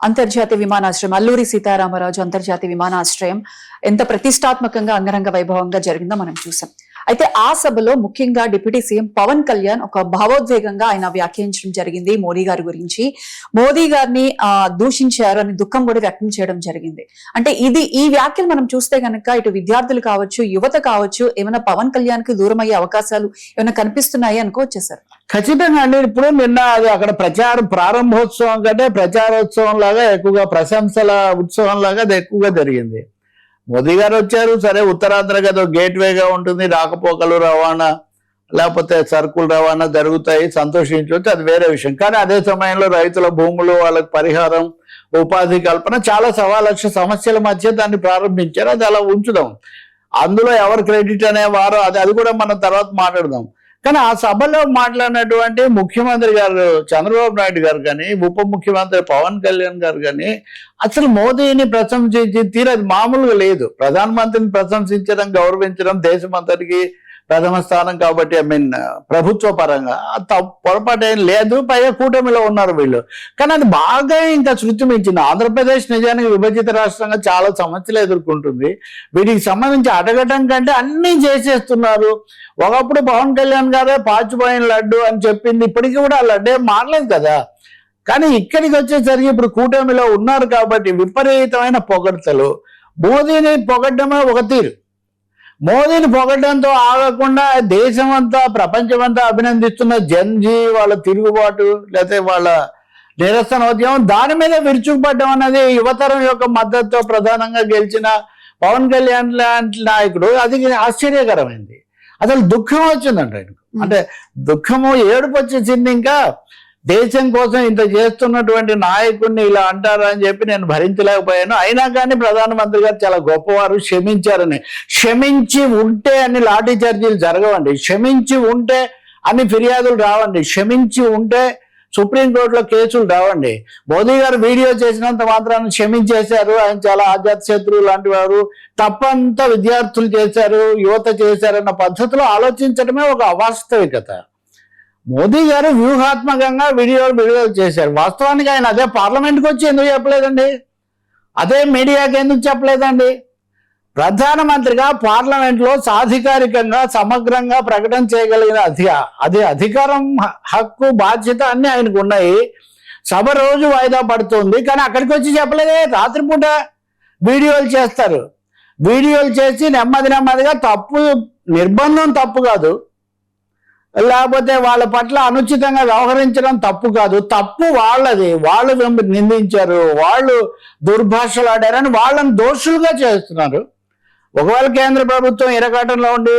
అంతర్జాతీయ విమానాశ్రయం అల్లూరి సీతారామరాజు అంతర్జాతీయ విమానాశ్రయం ఎంత ప్రతిష్టాత్మకంగా అంగరంగ వైభవంగా జరిగిందో మనం చూసాం. అయితే ఆ సభలో ముఖ్యంగా డిప్యూటీ సీఎం పవన్ కళ్యాణ్ ఒక భావోద్వేగంగా ఆయన వ్యాఖ్యానించడం జరిగింది మోడీ గారి గురించి. మోదీ గారిని దూషించారు అని దుఃఖం కూడా వ్యక్తం చేయడం జరిగింది. అంటే ఈ వ్యాఖ్యలు మనం చూస్తే గనక ఇటు విద్యార్థులు కావచ్చు, యువత కావచ్చు, ఏమైనా పవన్ కళ్యాణ్ కి దూరం అయ్యే అవకాశాలు ఏమైనా కనిపిస్తున్నాయి అనుకోవచ్చు సార్? ఖచ్చితంగా అండి. ఇప్పుడు నిన్న అది అక్కడ ప్రారంభోత్సవం కంటే ప్రచారోత్సవం లాగా ఎక్కువగా, ప్రశంసల ఉత్సవం లాగా అది ఎక్కువగా జరిగింది. మోదీ గారు వచ్చారు, సరే ఉత్తరాంధ్ర కదా గేట్వేగా ఉంటుంది, రాకపోకలు రవాణా లేకపోతే సరుకులు రవాణా జరుగుతాయి, సంతోషించవచ్చు, అది వేరే విషయం. కానీ అదే సమయంలో రైతుల భూములు, వాళ్ళకి పరిహారం, ఉపాధి కల్పన, చాలా సవాలక్ష సమస్యల మధ్య దాన్ని ప్రారంభించారు. అది అలా ఉంచుదాం, అందులో ఎవరు క్రెడిట్ అనేవారు అది కూడా మనం తర్వాత మాట్లాడదాం. కానీ ఆ సభలో మాట్లాడినటువంటి ముఖ్యమంత్రి గారు చంద్రబాబు నాయుడు గారు కానీ, ఉప ముఖ్యమంత్రి పవన్ కళ్యాణ్ గారు కానీ అసలు మోదీని ప్రశంసించి తీరది మామూలుగా లేదు. ప్రధానమంత్రిని ప్రశంసించడం, గౌరవించడం దేశమంతటికి ప్రథమ స్థానం కాబట్టి ప్రభుత్వ పరంగా పొరపాటు ఏం లేదు. పైగా కూటమిలో ఉన్నారు వీళ్ళు. కానీ అది బాగా ఇంకా శృతి మించింది. ఆంధ్రప్రదేశ్ నిజానికి విభజిత రాష్ట్రంగా చాలా సమస్యలు ఎదుర్కొంటుంది. వీటికి సంబంధించి అడగటం కంటే అన్నీ చేసేస్తున్నారు. ఒకప్పుడు పవన్ కళ్యాణ్ గారే పాచిపోయిన లడ్డు అని చెప్పింది, ఇప్పటికీ కూడా ఆ లడ్డు ఏం మారలేదు కదా. కానీ ఇక్కడికి వచ్చేసరికి ఇప్పుడు కూటమిలో ఉన్నారు కాబట్టి విపరీతమైన పొగడ్తలు. మోదీని పొగడ్డమే ఒక తీరు. మోదీని పొగడ్డంతో ఆగకుండా దేశమంతా, ప్రపంచమంతా అభినందిస్తున్న జన్జీ వాళ్ళ తిరుగుబాటు లేకపోతే వాళ్ళ నిరసనోద్యమం, దాని మీద విరుచుకుపడ్డం అన్నది యువతరం యొక్క మద్దతుతో ప్రధానంగా గెలిచిన పవన్ కళ్యాణ్ లాంటి నాయకుడు, అది ఆశ్చర్యకరమైంది. అసలు దుఃఖం వచ్చిందంట ఆయనకు. అంటే దుఃఖము, ఏడుపు వచ్చేసింది. ఇంకా దేశం కోసం ఇంత చేస్తున్నటువంటి నాయకుడిని ఇలా అంటారా అని చెప్పి నేను భరించలేకపోయాను. అయినా కానీ ప్రధానమంత్రి గారు చాలా గొప్పవారు, క్షమించారని. క్షమించి ఉంటే అన్ని లాఠీ చార్జీలు జరగవండి, క్షమించి ఉంటే అన్ని ఫిర్యాదులు రావండి, క్షమించి ఉంటే సుప్రీంకోర్టులో కేసులు రావండి. మోదీ గారు వీడియో చేసినంత మాత్రాన్ని క్షమించేశారు, ఆయన చాలా ఆజాద్ శత్రువు లాంటి వారు, తప్పంతా విద్యార్థులు చేశారు, యువత చేశారన్న పద్ధతిలో ఆలోచించడమే ఒక అవాస్తవికత. మోదీ గారు వ్యూహాత్మకంగా వీడియోలు చేశారు. వాస్తవానికి ఆయన అదే పార్లమెంట్కి వచ్చి ఎందుకు చెప్పలేదండి? అదే మీడియాకి ఎందుకు చెప్పలేదండి? ప్రధానమంత్రిగా పార్లమెంట్లో సాధికారికంగా సమగ్రంగా ప్రకటన చేయగలిగిన అది అధికారం, హక్కు, బాధ్యత అన్ని ఆయనకు ఉన్నాయి. సభ రోజు వాయిదా పడుతుంది, కానీ అక్కడికి వచ్చి చెప్పలేదే. రాత్రిపూట వీడియోలు చేస్తారు. వీడియోలు చేసి నెమ్మదిగా తప్పు, నిర్బంధం తప్పు కాదు, లేకపోతే వాళ్ళ పట్ల అనుచితంగా వ్యవహరించడం తప్పు కాదు, తప్పు వాళ్ళది. వాళ్ళు నిందించారు, వాళ్ళు దుర్భాషలు ఆడారని వాళ్ళని దోషులుగా చేస్తున్నారు. ఒకవేళ కేంద్ర ప్రభుత్వం ఇరకాటంలో ఉండి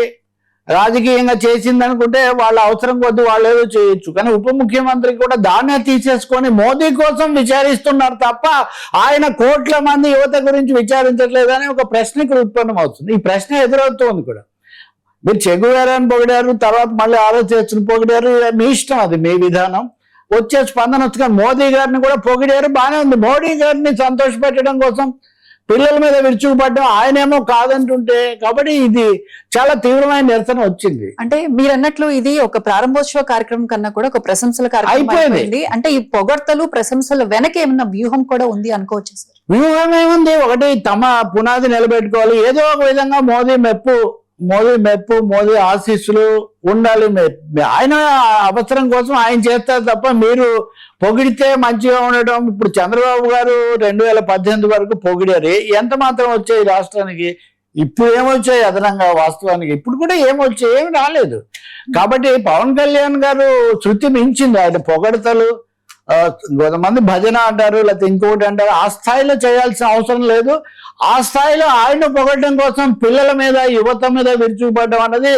రాజకీయంగా చేసిందనుకుంటే వాళ్ళ అవసరం కొద్ది వాళ్ళు ఏదో చేయొచ్చు. కానీ ఉప ముఖ్యమంత్రి కూడా దాన్నే తీసేసుకొని మోదీ కోసం విచారిస్తున్నారు తప్ప ఆయన కోట్ల మంది యువత గురించి విచారించట్లేదని ఒక ప్రశ్న ఇక్కడ ఉత్పన్నం అవుతుంది. ఈ ప్రశ్న ఎదురవుతుంది కూడా. మీరు చెగువేరని పొగిడారు, తర్వాత మళ్ళీ ఆలోచించిన పొగిడారు, మీ ఇష్టం, అది మీ విధానం. వచ్చే స్పందన వచ్చి మోదీ గారిని కూడా పొగిడారు, బాగానే ఉంది. మోడీ గారిని సంతోషపెట్టడం కోసం పిల్లల మీద విరుచుకుపడ్డం, ఆయనేమో కాదంటుంటే, కాబట్టి ఇది చాలా తీవ్రమైన నిరసన వచ్చింది. అంటే మీరు అన్నట్లు ఇది ఒక ప్రారంభోత్సవ కార్యక్రమం కన్నా కూడా ఒక ప్రశంసల కార్యక్రమం అయిపోయింది. అంటే ఈ పొగడ్తలు, ప్రశంసల వెనక ఏమన్నా వ్యూహం కూడా ఉంది అనుకోవచ్చు సార్? వ్యూహం ఏముంది? ఒకటి, తమ పునాది నిలబెట్టుకోవాలి. ఏదో ఒక విధంగా మోదీ మెప్పు, మోదీ ఆశీస్సులు ఉండాలి. ఆయన అవసరం కోసం ఆయన చేస్తారు తప్ప మీరు పొగిడితే మంచిగా ఉండటం. ఇప్పుడు చంద్రబాబు గారు 2018 వరకు పొగిడారు, ఎంత మాత్రం వచ్చాయి రాష్ట్రానికి? ఇప్పుడు ఏమొచ్చాయి అదనంగా? వాస్తవానికి ఇప్పుడు కూడా ఏమొచ్చాయి? ఏమి రాలేదు. కాబట్టి పవన్ కళ్యాణ్ గారు శృతి మించింది. ఆయన పొగడతలు, కొంతమంది భజన అంటారు, లేకపోతే ఇంకొకటి అంటారు, ఆ స్థాయిలో చేయాల్సిన అవసరం లేదు. ఆ స్థాయిలో ఆయన పొగడడం కోసం పిల్లల మీద, యువత మీద విరుచుకుపడడం అన్నది,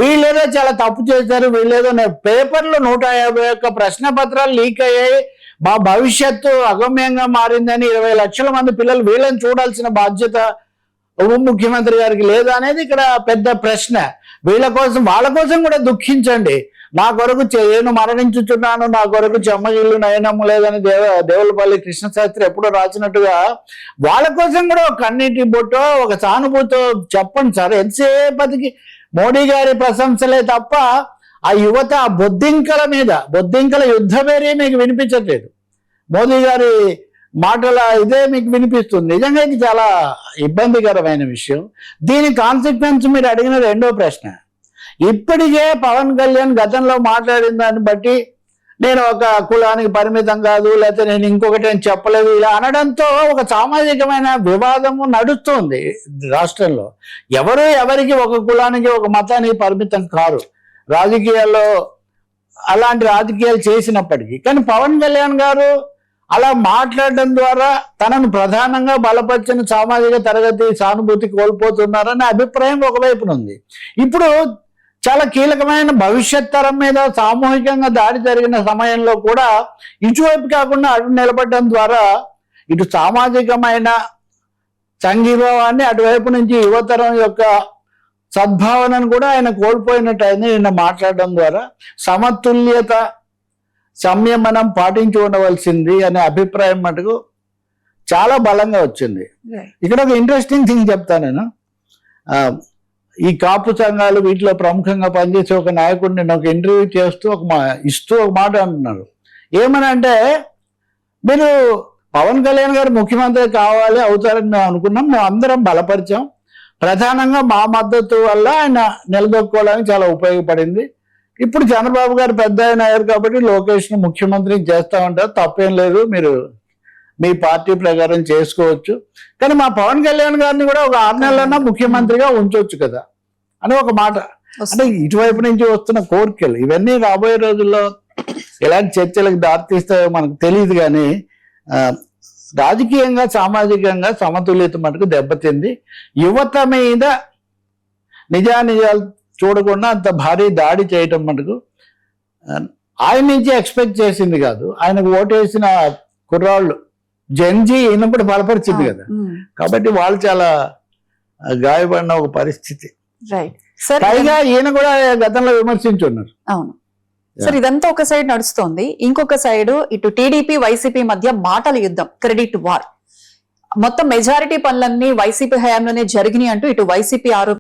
వీళ్ళేదో చాలా తప్పు చేశారు, వీళ్ళేదో పేపర్లో 151 ప్రశ్న పత్రాలు లీక్ అయ్యాయి, మా భవిష్యత్తు అగమ్యంగా మారిందని 20 లక్షల మంది పిల్లలు, వీళ్ళని చూడాల్సిన బాధ్యత ఉప ముఖ్యమంత్రి గారికి లేదా అనేది ఇక్కడ పెద్ద ప్రశ్న. వాళ్ళ కోసం కూడా దుఃఖించండి. నా కొరకు నేను మరణించుచున్నాను, నా కొరకు చెమ్మగిల్లు నయనమ్మ లేదని దేవులపల్లి కృష్ణశాస్త్రి ఎప్పుడో రాసినట్టుగా వాళ్ళ కోసం కూడా ఒక కన్నీటి బొట్టో, ఒక సానుభూతో చెప్పండి సార్. ఎంతసేపటికి మోడీ గారి ప్రశంసలే తప్ప ఆ యువత ఆ బొద్దింకల యుద్ధ పేరే మీకు వినిపించట్లేదు. మోదీ గారి మాటల ఇదే మీకు వినిపిస్తుంది. నిజంగా ఇది చాలా ఇబ్బందికరమైన విషయం. దీని కాన్సిక్వెన్స్ మీరు అడిగిన రెండో ప్రశ్న. ఇప్పటికే పవన్ కళ్యాణ్ గతంలో మాట్లాడిన దాన్ని బట్టి నేను ఒక కులానికి పరిమితం కాదు, లేకపోతే నేను ఇంకొకటి అని చెప్పలేదు, ఇలా అనడంతో ఒక సామాజికమైన వివాదము నడుస్తుంది రాష్ట్రంలో. ఎవరికి ఒక కులానికి ఒక మతానికి పరిమితం కారు రాజకీయాల్లో, అలాంటి రాజకీయాలు చేసినప్పటికీ. కానీ పవన్ కళ్యాణ్ గారు అలా మాట్లాడడం ద్వారా తనను ప్రధానంగా బలపరిచిన సామాజిక తరగతి సానుభూతి కోల్పోతున్నారనే అభిప్రాయం ఒకవైపున ఉంది. ఇప్పుడు చాలా కీలకమైన భవిష్యత్ తరం మీద సామూహికంగా దాడి జరిగిన సమయంలో కూడా ఇటువైపు కాకుండా అటు నిలబడడం ద్వారా ఇటు సామాజికమైన సంఘీభావాన్ని, అటువైపు నుంచి యువతరం యొక్క సద్భావనను కూడా ఆయన కోల్పోయినట్టు ఆయన నిన్న మాట్లాడడం ద్వారా సమతుల్యత, సంయమనం పాటించి ఉండవలసింది అనే అభిప్రాయం మటుకు చాలా బలంగా వచ్చింది. ఇక్కడ ఒక ఇంట్రెస్టింగ్ థింగ్ చెప్తాను నేను. ఈ కాపు సంఘాలు వీటిలో ప్రముఖంగా పనిచేసే ఒక నాయకుడిని నేను ఒక ఇంటర్వ్యూ చేస్తూ ఇస్తూ ఒక మాట అంటున్నారు. ఏమని అంటే, మీరు పవన్ కళ్యాణ్ గారు ముఖ్యమంత్రి కావాలి, అవుతారని మేము అనుకున్నాం, మేము అందరం బలపరిచాం, ప్రధానంగా మా మద్దతు వల్ల ఆయన నిలదొక్కుకోవడానికి చాలా ఉపయోగపడింది. ఇప్పుడు చంద్రబాబు గారు పెద్ద ఆయన అయ్యారు కాబట్టి లోకేష్ను ముఖ్యమంత్రిని చేస్తామంటారు, తప్పేం లేదు, మీరు మీ పార్టీ ప్రకారం చేసుకోవచ్చు, కానీ మా పవన్ కళ్యాణ్ గారిని కూడా ఒక 6 నెలలన్నా ముఖ్యమంత్రిగా ఉంచవచ్చు కదా అని ఒక మాట. అంటే ఇటువైపు నుంచి వస్తున్న కోరికలు ఇవన్నీ రాబోయే రోజుల్లో ఎలాంటి చర్చలకు దారితీస్తాయో మనకు తెలియదు. కానీ రాజకీయంగా సామాజికంగా సమతుల్యత మటుకు దెబ్బతింది. యువత మీద నిజానిజాలు చూడకుండా అంత భారీ దాడి చేయటం మటుకు ఆయన నుంచి ఎక్స్పెక్ట్ చేసింది కాదు. ఆయనకు ఓటేసిన కుర్రాళ్ళు జెన్జీ ఈయన కూడా బలపరిచింది కదా, కాబట్టి వాళ్ళు చాలా గాయపడిన ఒక పరిస్థితి. పైగా ఈయన కూడా గతంలో విమర్శించున్నారు. అవును సార్, ఇదంతా ఒక సైడ్ నడుస్తోంది. ఇంకొక సైడ్ ఇటు టీడీపీ వైసీపీ మధ్య మాటల యుద్ధం, క్రెడిట్ వార్. మొత్తం మెజారిటీ పనులన్నీ వైసీపీ హయాంలోనే జరిగినాయి అంటూ ఇటు వైసీపీ